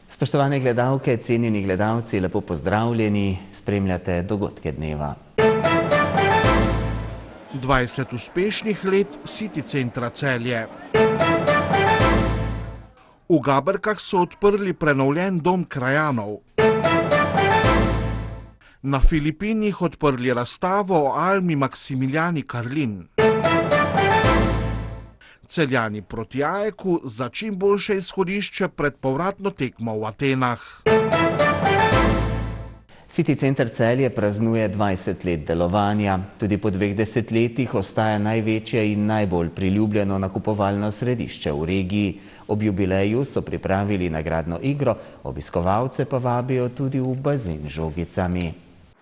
Spoštovane gledalke, cenjeni gledalci, lepo pozdravljeni, spremljate dogodke dneva. 20 uspešnih let City centra Celje. V Gaberkah so odprli prenovljen dom krajanov. Na Filipinih odprli razstavo o Almi Maksimiljani Karlin. Celjani proti AEK-u za čim boljše izhodišče pred povratno tekmo v Atenah. City center Celje praznuje 20 let delovanja. Tudi po 2 desetletjih ostaja največje in najbolj priljubljeno nakupovalno središče v regiji. Ob jubileju so pripravili nagradno igro, obiskovalce pa vabijo tudi v bazen z žogicami.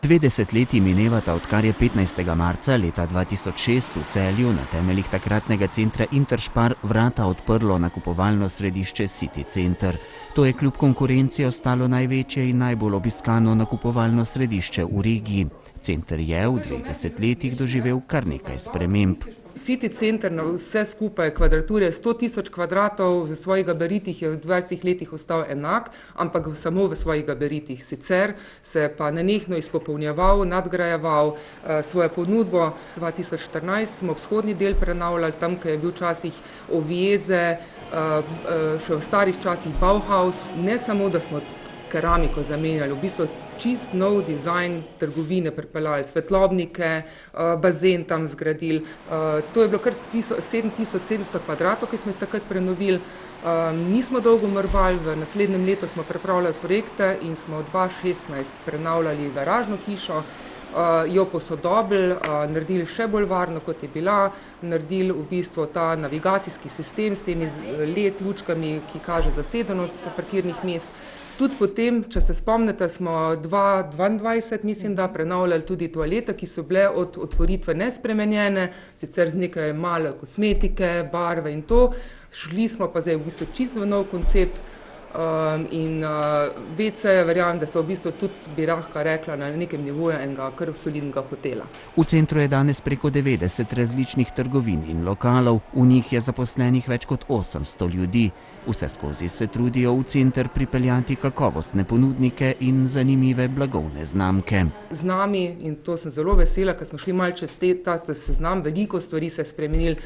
2 desetletji minevata, odkar je 15. marca leta 2006 v Celju na temeljih takratnega centra Interspar vrata odprlo nakupovalno središče City center. To je kljub konkurenci ostalo največje in najbolj obiskano nakupovalno središče v regiji. Center je v 2 desetletjih doživel kar nekaj sprememb. City center na vse skupaj kvadrature 100.000 kvadratov, v svojih gabaritih je v 20 letih ostal enak, ampak samo v svojih gabaritih. Sicer se pa nenehno izpopolnjeval, nadgrajeval svojo ponudbo. 2014 smo vzhodni del prenavljali, tam, kjer je bil včasih Ovieze, še v starih časih Bauhaus. Ne samo, da smo keramiko zamenjali, v bistvu čist nov dizajn trgovine pripeljali, svetlobnike, bazen tam zgradili. To je bilo kar 7700 kvadratov, ki smo jih takrat prenovili. Nismo dolgo mrvali, v naslednjem letu smo pripravljali projekte in smo 2016 prenavljali garažno hišo, jo posodobili, naredili še bolj varno, kot je bila, naredili v bistvu ta navigacijski sistem s temi LED lučkami, ki kaže zasedenost parkirnih mest. Tudi potem, če se spomnite, smo 2022, mislim, da prenavljali tudi toalete, ki so bile od otvoritve nespremenjene, sicer z nekaj malo kosmetike, barve in to. Šli smo pa zdaj v bistvu čisto nov koncept in WC, verjamem, da so v bistvu tudi, bi lahko rekla, na nekem nivoju enega kar solidnega hotela. V centru je danes preko 90 različnih trgovin in lokalov, v njih je zaposlenih več kot 800 ljudi. Vseskozi se trudijo v center pripeljati kakovostne ponudnike in zanimive blagovne znamke. Z nami, in to sem zelo vesela, ker smo šli malo čez ta seznam, veliko stvari se je spremenili,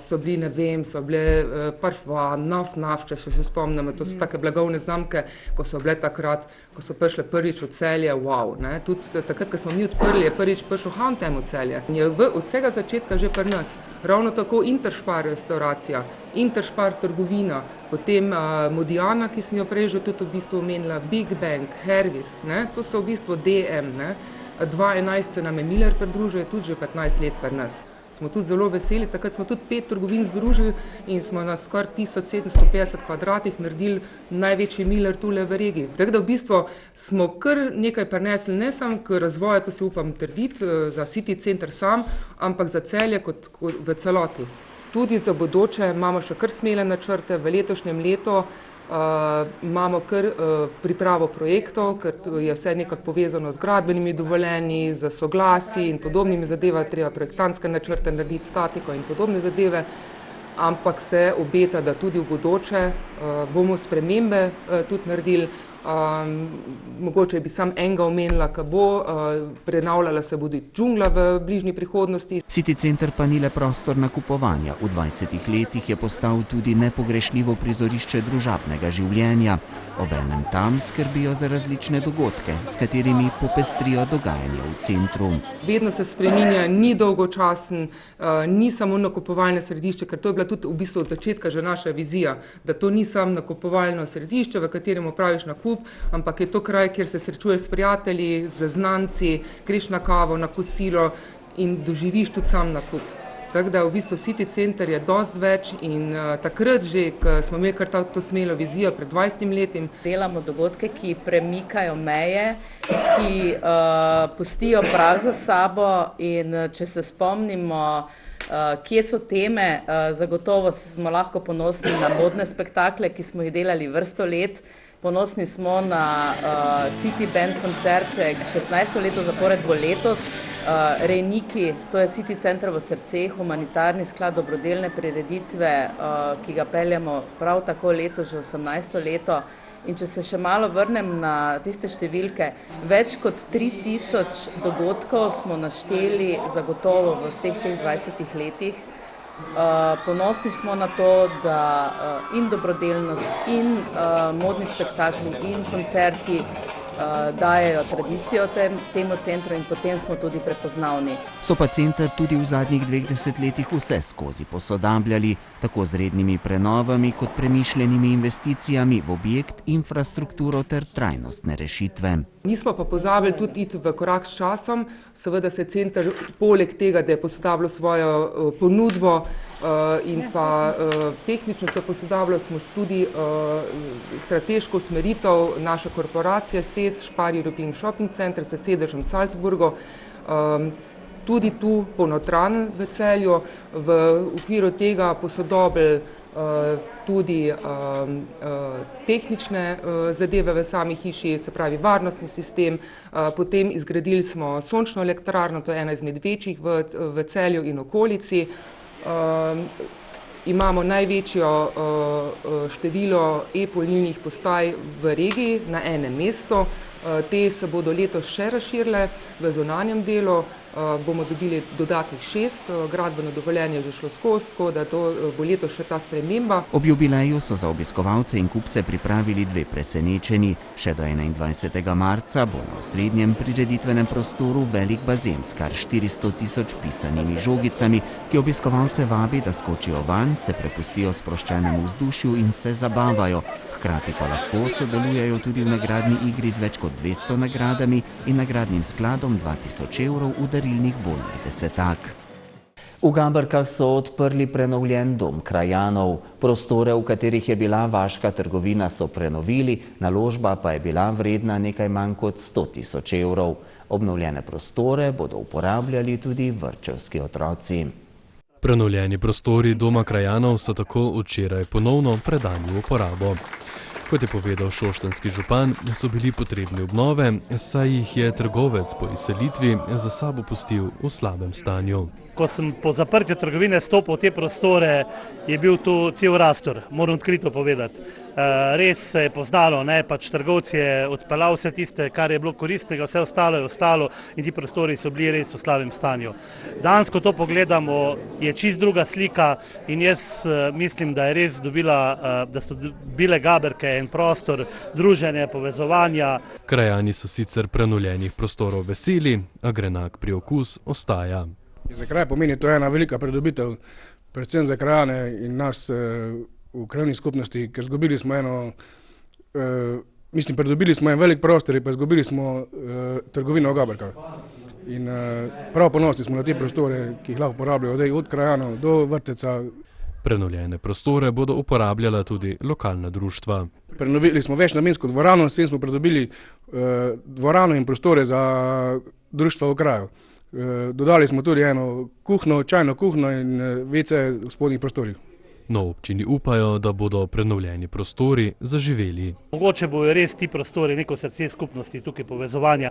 so bili, ne vem, so bile Parfum, Naf, če se spomnimo, to so take blagovne znamke, ko so bile takrat, ko so prišle prvič v Celje, wow, ne, tudi takrat, ko smo mi odprli, je prvič prišel Hantem v Celje. In je od vsega začetka že pri nas, ravno tako Interspar restauracija, Interspar trgovina, potem Modiana, ki sem jo prej že tudi v bistvu omenila, Big Bang, Hervis, ne, to so v bistvu DM, ne. 2011 se nam je Miller pridružil, je tudi že 15 let pri nas. Smo tudi zelo veseli, takrat smo tudi 5 trgovin združili in smo na skoraj 1750 kvadratih naredili največji Miller tule v regiji. Tako da v bistvu smo kar nekaj prinesli, ne samo k razvoju, to si upam trditi, za City center sam, ampak za Celje kot v celoti. Tudi za bodoče imamo še kar smele načrte, v letošnjem letu imamo kar pripravo projektov, ker je vse nekako povezano z gradbenimi dovoljenji, z soglasi in podobnimi zadevami, treba projektantske načrte narediti, statiko in podobne zadeve, ampak se obeta, da tudi v bodoče bomo spremembe tudi naredili. Mogoče bi sam enega omenila, ki bo, prenavljala se bo tudi džungla v bližnji prihodnosti. City center pa ni le prostor nakupovanja. V 20 letih je postal tudi nepogrešljivo prizorišče družabnega življenja. Obenem tam skrbijo za različne dogodke, s katerimi popestrijo dogajanje v centru. Vedno se spreminja, ni dolgočasen, ni samo nakupovalno središče, ker to je bila tudi v bistvu od začetka že naša vizija, da to ni samo nakupovalno središče, v katerem opraviš nakup, ampak je to kraj, kjer se srečuješ s prijatelji, z znanci, greš na kavo, na kosilo in doživiš tudi sam nakup. Tako da v bistvu City center je dosti več in takrat že, ko smo imeli kar to smelo vizijo pred 20 leti. Delamo dogodke, ki premikajo meje, ki pustijo prah za sabo in če se spomnimo, kje so teme, zagotovo smo lahko ponosni na modne spektakle, ki smo jih delali vrsto let. Ponosni smo na City Band koncerte, 16. leto zapored bo letos. Rejniki, to je City center v Srceh, humanitarni sklad dobrodelne prireditve, ki ga peljemo prav tako leto, že 18. leto. In če se še malo vrnem na tiste številke, več kot 3000 dogodkov smo našteli zagotovo v vseh teh 20 letih. Ponosni smo na to, da in dobrodelnost, in modni spektakli, in koncerti dajejo tradicijo temu centru in potem smo tudi prepoznavni. So pa center tudi v zadnjih 2 desetletjih vse skozi posodabljali, tako z rednimi prenovami kot premišljenimi investicijami v objekt, infrastrukturo ter trajnostne rešitve. Nismo pa pozabili tudi iti v korak s časom, seveda se center poleg tega, da je posodabljal svojo ponudbo in pa tehnično se posodabljal, smo tudi strateško usmeritev naše korporacije SES, Spar European Shopping Center, s sedežem v Salzburgu, tudi tu ponotranjen v Celju, v okviru tega posodobili tudi tehnične zadeve v sami hiši, se pravi varnostni sistem, potem izgradili smo sončno elektrarno, to je ena izmed večjih v Celju in okolici. Imamo največjo število e-polnilnih postaj v regiji na enem mestu. Te se bodo letos še razširile v zunanjem delu, bomo dobili dodatnih 6, gradbeno dovoljenje je že šlo skozi, tako da to bo letos še ta sprememba. Ob jubileju so za obiskovalce in kupce pripravili 2 presenečenji. Še do 21. marca bo na osrednjem prireditvenem prostoru velik bazen s kar 400 000 pisanimi žogicami, ki obiskovalce vabi, da skočijo vanj, se prepustijo sproščenemu vzdušju in se zabavajo. Hkrati pa lahko sodelujejo tudi v nagradni igri z več kot 200 nagradami in nagradnim skladom 2000 evrov v darilnih bojnih desetak. V Gaberkah so odprli prenovljen dom krajanov. Prostore, v katerih je bila vaška trgovina, so prenovili, naložba pa je bila vredna nekaj manj kot 100 000 evrov. Obnovljene prostore bodo uporabljali tudi vrtčevski otroci. Prenovljeni prostori doma krajanov so tako včeraj ponovno predani v uporabo. Kot je povedal šoštanjski župan, so bili potrebni obnove, saj jih je trgovec po izselitvi za sabo pustil v slabem stanju. Ko sem po zaprtju trgovine stopil v te prostore, je bil tu cel rastor, moram odkrito povedati. Res se je poznalo, pač trgovec je odpeljal vse tiste, kar je bilo koristnega, vse ostalo je ostalo in ti prostori so bili res v slabem stanju. Danes, ko to pogledamo, je čist druga slika in jaz mislim, da je res da so dobile Gaberke en prostor druženja, povezovanja. Krajani so sicer prenovljenih prostorov veseli, a grenak priokus ostaja. Za kraj pomeni to ena velika pridobitev, predvsem za krajane in nas v krajevni skupnosti, ker izgubili smo pridobili smo en velik prostor in pa izgubili smo trgovino v Gaberkah. In prav ponosni smo na te prostore, ki jih lahko uporabljajo zdaj od krajanov do vrteca. Prenovljene prostore bodo uporabljala tudi lokalna društva. Prenovili smo večnamensko dvorano, s tem smo pridobili dvorano in prostore za društva v kraju. Dodali smo tudi eno kuhno, čajno kuhno in WC v spodnjih prostorih. No, občini upajo, da bodo prenovljeni prostori zaživeli. Mogoče bojo res ti prostori neko srce skupnosti, tukaj povezovanja,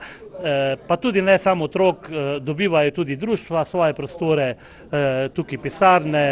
pa tudi ne samo otrok, dobivajo tudi društva svoje prostore, tukaj pisarne,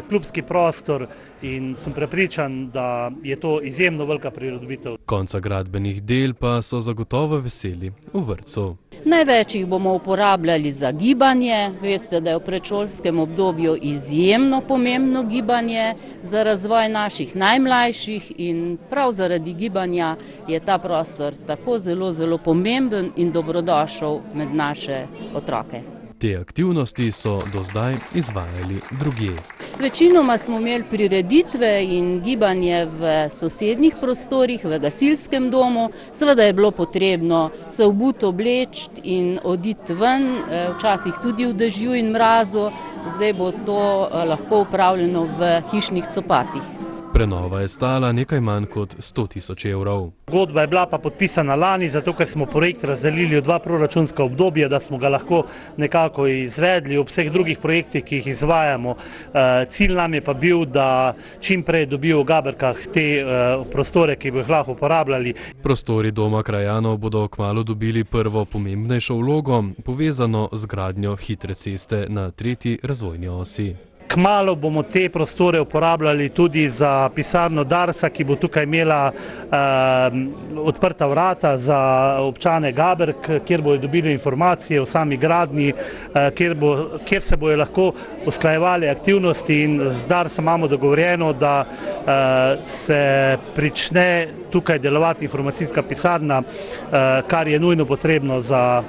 klubski prostor in sem prepričan, da je to izjemno velika pridobitev. Konca gradbenih del pa so zagotovo veseli v vrtcu. Največ jih bomo uporabljali za gibanje. Veste, da je v predšolskem obdobju izjemno pomembno gibanje za razvoj naših najmlajših in prav zaradi gibanja je ta prostor tako zelo pomemben in dobrodošel med naše otroke. Te aktivnosti so do zdaj izvajali drugje. Večinoma smo imeli prireditve in gibanje v sosednjih prostorih, v gasilskem domu. Seveda je bilo potrebno se obuti, obleči in oditi ven, včasih tudi v dežju in mrazu. Zdaj bo to lahko upravljeno v hišnih copatih. Prenova je stala nekaj manj kot 100 tisoč evrov. Pogodba je bila pa podpisana lani, zato ker smo projekt razdelili v 2 proračunska obdobja, da smo ga lahko nekako izvedli ob vseh drugih projektih, ki jih izvajamo. Cilj nam je pa bil, da čim prej dobijo v Gaberkah te prostore, ki bi jih lahko uporabljali. Prostori Doma krajanov bodo kmalu dobili prvo pomembnejšo vlogo, povezano z gradnjo hitre ceste na 3. razvojni osi. Kmalu bomo te prostore uporabljali tudi za pisarno Darsa, ki bo tukaj imela odprta vrata za občane Gaberk, kjer bodo dobili informacije o sami gradnji, kjer se bodo lahko usklajevali aktivnosti, in z Darsom imamo dogovorjeno, da se prične tukaj delovati informacijska pisarna, kar je nujno potrebno za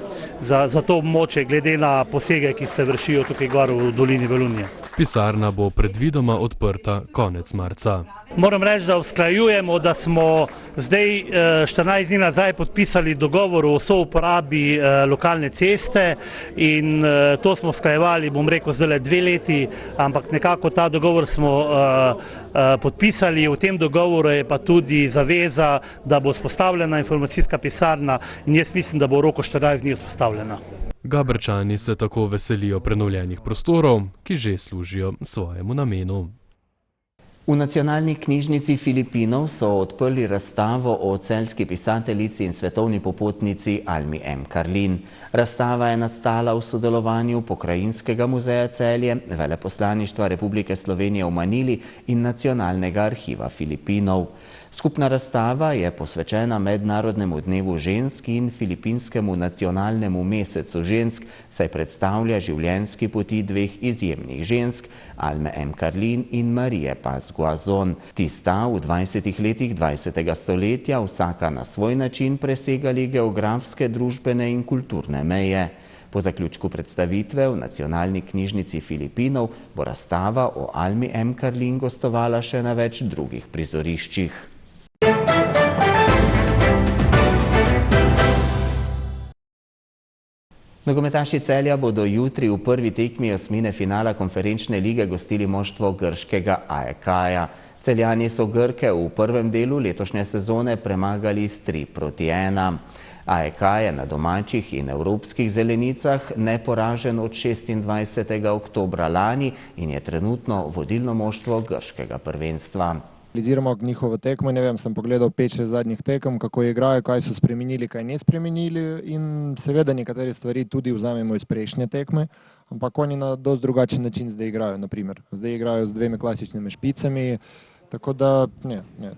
to območje, glede na posege, ki se vršijo tukaj gor v dolini Velunje. Pisarna bo predvidoma odprta konec marca. Moram reči, da usklajujemo, da smo zdaj 14 dni nazaj podpisali dogovor o souporabi lokalne ceste, in to smo usklajevali, bom rekel, zdaj 2 leti, ampak nekako ta dogovor smo podpisali. V tem dogovoru je pa tudi zaveza, da bo vzpostavljena informacijska pisarna, in jaz mislim, da bo v roku 14 dni vzpostavljena. Gaberčani se tako veselijo prenovljenih prostorov, ki že služijo svojemu namenu. V Nacionalni knjižnici Filipinov so odprli razstavo o celjski pisateljici in svetovni popotnici Almi M. Karlin. Razstava je nastala v sodelovanju Pokrajinskega muzeja Celje, Veleposlaništva Republike Slovenije v Manili in Nacionalnega arhiva Filipinov. Skupna razstava je posvečena Mednarodnemu dnevu žensk in Filipinskemu nacionalnemu mesecu žensk, saj predstavlja življenjski poti 2 izjemnih žensk, Alme M. Karlin in Marije Paz Guazon. Ti sta v 20 letih 20. stoletja vsaka na svoj način presegali geografske, družbene in kulturne meje. Po zaključku predstavitve v Nacionalni knjižnici Filipinov bo razstava o Almi M. Karlin gostovala še na več drugih prizoriščih. Nogometaši Celja bodo jutri v prvi tekmi osmine finala konferenčne lige gostili moštvo grškega AEK-ja. Celjani so Grke v prvem delu letošnje sezone premagali s 3-1. AEK je na domačih in evropskih zelenicah neporažen od 26. oktobra lani in je trenutno vodilno moštvo grškega prvenstva. Analiziramo njihovo tekmo, ne vem, sem pogledal 5-6 zadnjih tekem, kako igrajo, kaj so spremenili, kaj ne spremenili, in seveda nekatere stvari tudi vzamemo iz prejšnje tekme, ampak oni na dosti drugačen način zdaj igrajo, naprimer. Zdaj igrajo z 2 klasičnimi špicami, tako da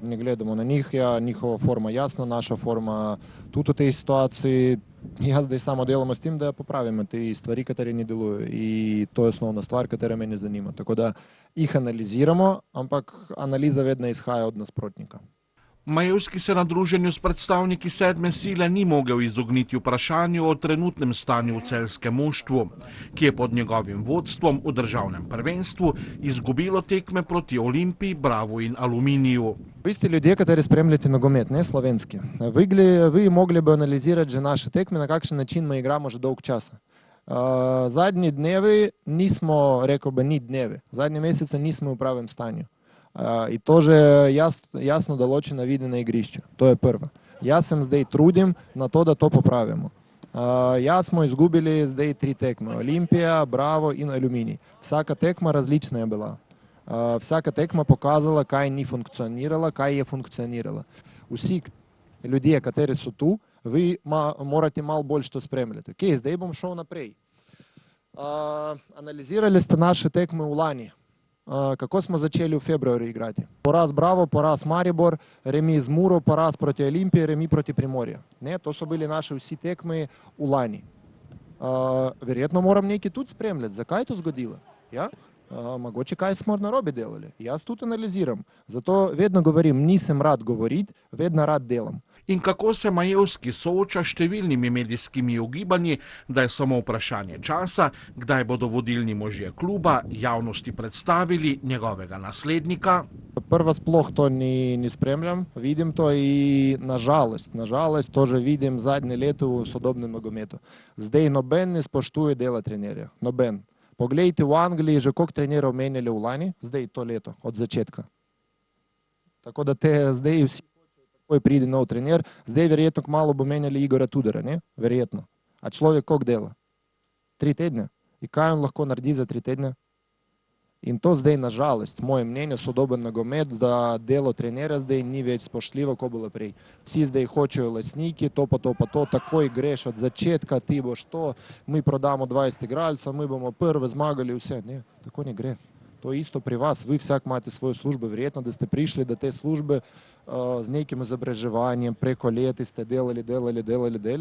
ne gledamo na njih, njihova forma jasno, naša forma tudi v tej situaciji. Jaz zdaj samo delamo s tem, da popravimo te stvari, katere ne delujejo, in to je osnovna stvar, katera mene zanima. Tako da jih analiziramo, ampak analiza vedno izhaja od nasprotnika. Majevski se na druženju s predstavniki 7. sile ni mogel izogniti vprašanju o trenutnem stanju v celjskem moštvu, ki je pod njegovim vodstvom v državnem prvenstvu izgubilo tekme proti Olimpiji, Bravu in Aluminiju. Vi ste ljudje, kateri spremljate nogomet, ne slovenski. Vi mogli bi analizirati že naše tekme, na kakšen način mi igramo že dolg časa. Zadnji dnevi nismo, rekel bi, ni dnevi. Zadnje mesece nismo v pravem stanju. I to že jasno določeno vidi na igrišču. To je prvo. Jaz sem zdaj trudim na to, da to popravimo. Jaz smo izgubili zdaj 3 tekme. Olimpija, Bravo in Aluminij. Vsaka tekma različna je bila. Vsaka tekma pokazala, kaj ni funkcionirala, kaj je funkcionirala. Vsi ljudje, kateri so tu, vi morate malo bolj to spremljati. Ok, zdaj bom šel naprej. Analizirali ste naše tekme v lani. Kako smo začeli v februarju igrati? Poraz Bravo, poraz Maribor, remi z Muro, poraz proti Olimpiji, remi proti Primorju. To so bili naši vsi tekme v lani. Verjetno moram nekaj tudi spremljati. Zakaj je to zgodilo? Mogoče kaj smo narobe delali. Jaz tudi analiziram. Zato vedno govorim, nisem rad govoriti, vedno rad delam. In kako se Majevski sooča s številnimi medijskimi ugibanji, da je samo vprašanje časa, kdaj bodo vodilni možje kluba javnosti predstavili njegovega naslednika? Prva sploh to ni spremljam, vidim to in nažalost to že vidim zadnje leto v sodobnem nogometu. Zdaj noben ne spoštuje dela trenerja, noben. Poglejte v Angliji, že koliko trenerov menjali v lani, zdaj to leto, od začetka. Tako da te zdaj vsi takoj pride nov trener, zdaj verjetno kmalu bo menjali Igora Tudora, ne? Verjetno. A človek koliko dela? 3 tedne. In kaj on lahko naredi za 3 tedne? In to zdaj, nažalost, moje mnenje, sodoben nogomet, da delo trenera zdaj ni več spoštljivo, kot bilo prej. Vsi zdaj hočejo lastniki, to, takoj greš od začetka, ti boš to, mi prodamo 20 igralcev, mi bomo prvi zmagali vse. Ne, tako ne gre. To je isto pri vas, vi vsak imate svojo službo, verjetno, da ste prišli do te službe z nekim izobraževanjem, preko leti ste delali,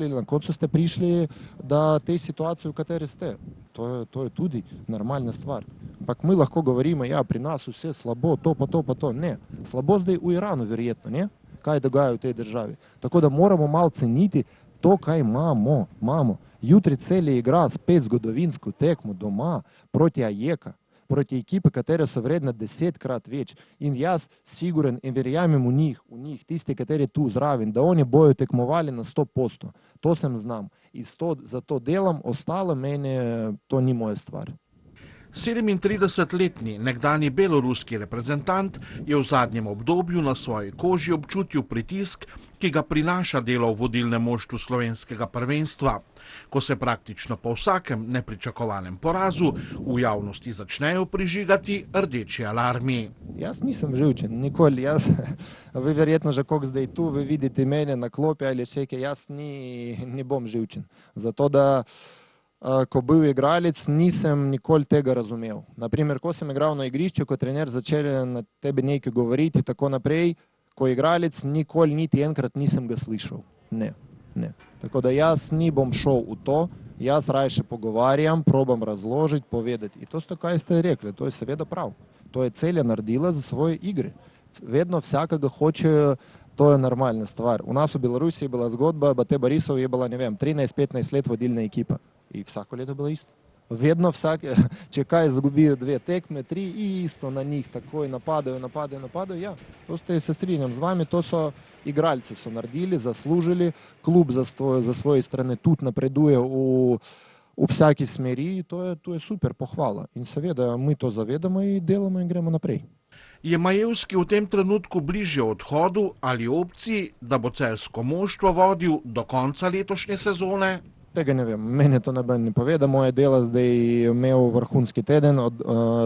na koncu ste prišli do te situacije, v kateri ste. To je tudi normalna stvar. Ampak mi lahko govorimo, ja, pri nas vse slabo, to. Ne, slabo zdaj v Iranu, verjetno, ne? Kaj dogaja v tej državi. Tako da moramo malo ceniti to, kaj imamo. Jutri Celje igra spet zgodovinsko tekmo doma proti Ajeka, proti ekipe, katere so vredne 10-krat več. In jaz siguren in verjamem v njih, tisti, kateri tu zraven, da oni bojo tekmovali na 100%. To sem znam. In za to delam, ostalo meni, to ni moja stvar. 37-letni nekdanji beloruski reprezentant je v zadnjem obdobju na svoji koži občutil pritisk, ki ga prinaša delo v vodilnem moštvu slovenskega prvenstva. Ko se praktično po vsakem nepričakovanem porazu v javnosti začnejo prižigati rdeči alarmi. Jaz nisem živčen, nikoli. Vi verjetno že koliko zdaj tu, vi vidite mene na klopi ali še kaj, jaz ne bom živčen. Zato da ko bil igralec, nisem nikoli tega razumel. Naprimer, ko sem igral na igrišču, ko trener začel na tebi nekaj govoriti, tako naprej, ko igralec, nikoli niti enkrat nisem ga slišal. Ne. Tako da jaz ni bom šel v to, jaz rajše pogovarjam, probam razložiti, povedati. In to ste, kaj ste rekli, to je seveda prav. To je Celje naredila za svoje igre. Vedno vsakega hoče, to je normalna stvar. U nas v Belorusiji je bila zgodba, Bate Borisov je bila, 13-15 let vodilna ekipa. In vsako leto je bilo isto. Vedno če kaj izgubijo 2 tekme, 3, isto na njih takoj napadajo. Ja, to se strinjam z vami, to so igralci so naredili, zaslužili, klub za svoje strane tudi napreduje v vsaki smeri, to je super, pohvala. In seveda mi to zavedamo in delamo in gremo naprej. Je Majevski v tem trenutku bližje odhodu ali opciji, da bo celjsko moštvo vodil do konca letošnje sezone? Tega ne vem, meni to ne pove, da moje delo zdaj imel vrhunski teden,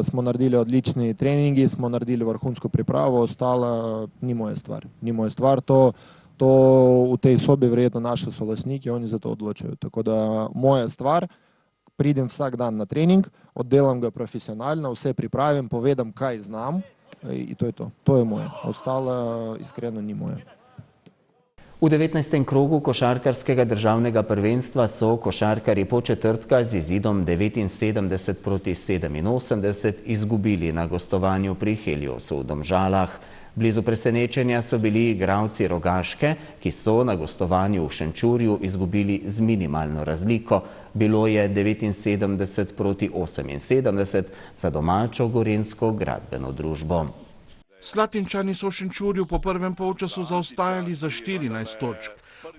smo naredili odlični treningi, smo naredili vrhunsko pripravo, ostala ni moja stvar. To v tej sobi verjetno naši solastniki, oni za to odločajo. Tako da moja stvar, pridem vsak dan na trening, oddelam ga profesionalno, vse pripravim, povedam, kaj znam in to je to. To je moje, ostalo iskreno ni moje. V 19. krogu košarkarskega državnega prvenstva so košarkarji Podčetrtka z izidom 79-87 izgubili na gostovanju pri Heliosu v Domžalah. Blizu presenečenja so bili igralci Rogaške, ki so na gostovanju v Šenčurju izgubili z minimalno razliko. Bilo je 79-78 za domačo gorenjsko gradbeno družbo. Slatinčani so v Šenčurju po prvem polčasu zaostajali za 14 točk.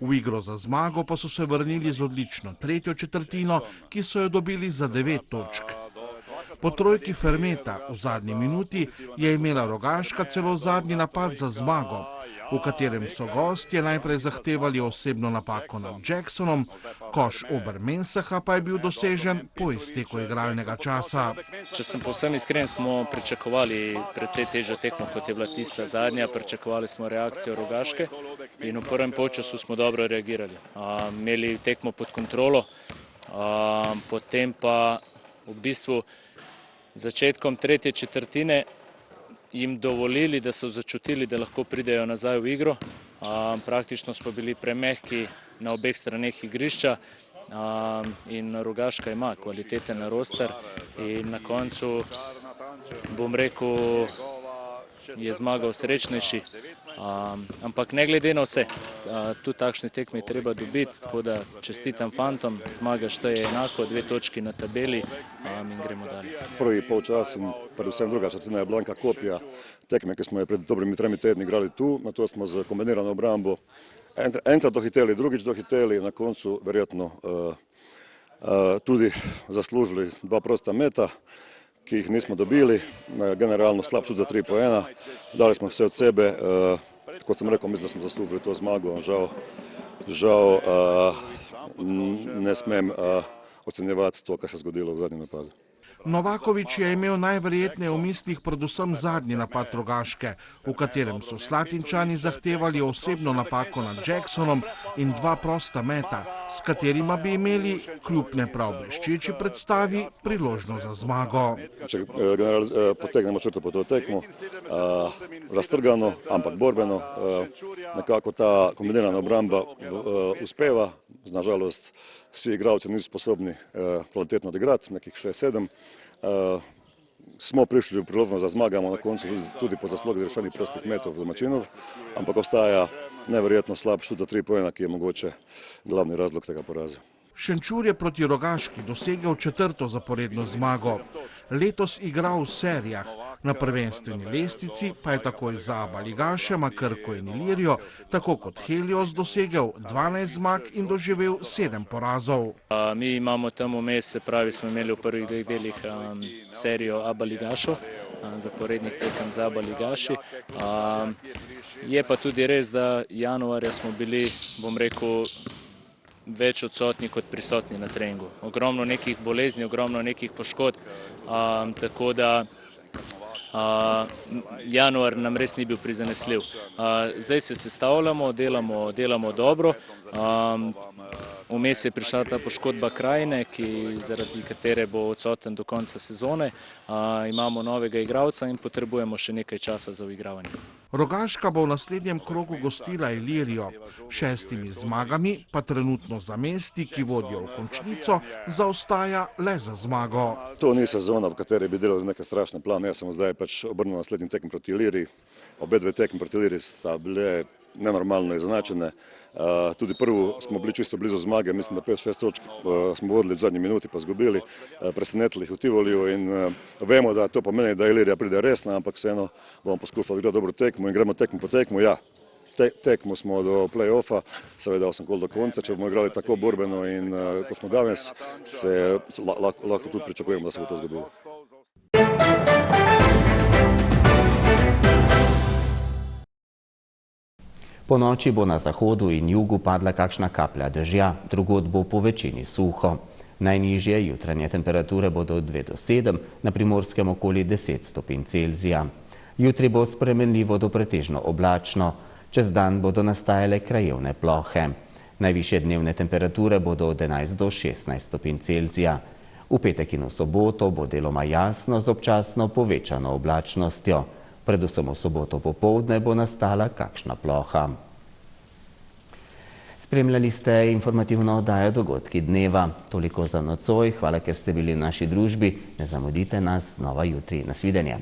V igro za zmago pa so se vrnili z odlično tretjo četrtino, ki so jo dobili za 9 točk. Po trojki Fermeta v zadnji minuti je imela Rogaška celo zadnji napad za zmago, v katerem so gostje najprej zahtevali osebno napako nad Jacksonom, koš Obermensaha pa je bil dosežen po izteku igralnega časa. Če sem povsem iskren, smo pričakovali precej težjo tekmo, kot je bila tista zadnja. Pričakovali smo reakcijo Rogaške in v prvem polčasu smo dobro reagirali. Imeli tekmo pod kontrolo, potem pa v bistvu začetkom tretje četrtine jim dovolili, da so začutili, da lahko pridejo nazaj v igro. Praktično smo bili premehki na obeh straneh igrišča in Rogaška ima kvaliteten roster in na koncu, bom rekel, je zmagal srečnejši. Ampak ne glede na vse, tu takšne tekme treba dobiti, tako da čestitam fantom, zmaga šteje enako, 2 točki na tabeli in gremo dalje. Prvi polčas in predvsem druga četrtina je blanka kopija tekme, ki smo je pred dobrimi 3 tedni igrali tu, na to smo z kombinirano obrambo enkrat dohiteli, drugič dohiteli, na koncu verjetno tudi zaslužili 2 prosta meta, ki jih nismo dobili, generalno slab šut za 3 poena, dali smo vse od sebe, kot sem rekel, mislim, da smo zaslužili to zmago, žal ne smem ocenjevati to, kar se je zgodilo v zadnjem napadu. Novakovič je imel najverjetneje v mislih predvsem zadnji napad Rogaške, v katerem so Slatinčani zahtevali osebno napako nad Jacksonom in 2 prosta meta, s katerima bi imeli, kljub ne prav bleščeči predstavi, priložnost za zmago. Če potegnemo črto po to tekmo, raztrgano, ampak borbeno, nekako ta kombinirana obramba uspeva, nažalost vsi igralci niso sposobni kvalitetno odigrati, nekih 6-7. Smo prišli v priložnost, da zmagamo na koncu tudi po zaslugi rešenih prostih metov domačinov, ampak ostaja neverjetno slab šut za 3 poena, ki je mogoče glavni razlog tega poraza. Šenčur je proti Rogaški dosegel 4. zaporedno zmago. Letos igral v serijah, na prvenstveni lestvici pa je takoj za Abaligašema, Krko in Ilirijo, tako kot Helios, dosegel 12 zmag in doživel 7 porazov. Mi imamo tam vmes, se pravi, smo imeli v prvih 2 delih serijo Abaligašov, zaporednih tekem za Abaligaši. Je pa tudi res, da januarja smo bili, bom rekel, več odsotni kot prisotni na treningu. Ogromno nekih bolezni, ogromno nekih poškodb, tako da januar nam res ni bil prizanesljiv. Zdaj se sestavljamo, delamo dobro. Vmes je prišla ta poškodba Krajine, zaradi katere bo odsoten do konca sezone. Imamo novega igralca in potrebujemo še nekaj časa za uigravanje. Rogaška bo v naslednjem krogu gostila Ilirijo, 6 zmagami pa trenutno za mesti, ki vodijo v končnico, zaostaja le za zmago. To ni sezona, v kateri bi delali neke strašne plane. Jaz sem zdaj obrnil naslednji tekem proti Iliriji. Obe 2 tekmi proti Iliriji sta bile nenormalno izenačene. Tudi prvo smo bili čisto blizu zmage, mislim, da 5-6 točk smo vodili v zadnji minuti, pa zgubili, presenetili jih v Tivoliju in vemo, da to pomeni, da Ilirija pride resna, ampak vseeno bomo poskušali igrati dobro tekmo in gremo tekmo po tekmo. Ja, tekmo smo do play-offa, seveda 8 kol do konca, če bomo igrali tako borbeno in kot smo danes, se lahko tudi pričakujemo, da se bo to zgodilo. Po noči bo na zahodu in jugu padla kakšna kaplja dežja, drugod bo po večini suho. Najnižje jutranje temperature bodo od 2 do 7, na Primorskem okoli 10 stopinj Celzija. Jutri bo spremenljivo do pretežno oblačno, čez dan bodo nastajale krajevne plohe. Najvišje dnevne temperature bodo od 11 do 16 stopinj Celzija. V petek in v soboto bo deloma jasno z občasno povečano oblačnostjo. Predvsem v soboto popoldne bo nastala kakšna ploha. Spremljali ste informativno oddajo Dogodki dneva. Toliko za nocoj. Hvala, ker ste bili v naši družbi. Ne zamudite nas znova jutri. Nasvidenje.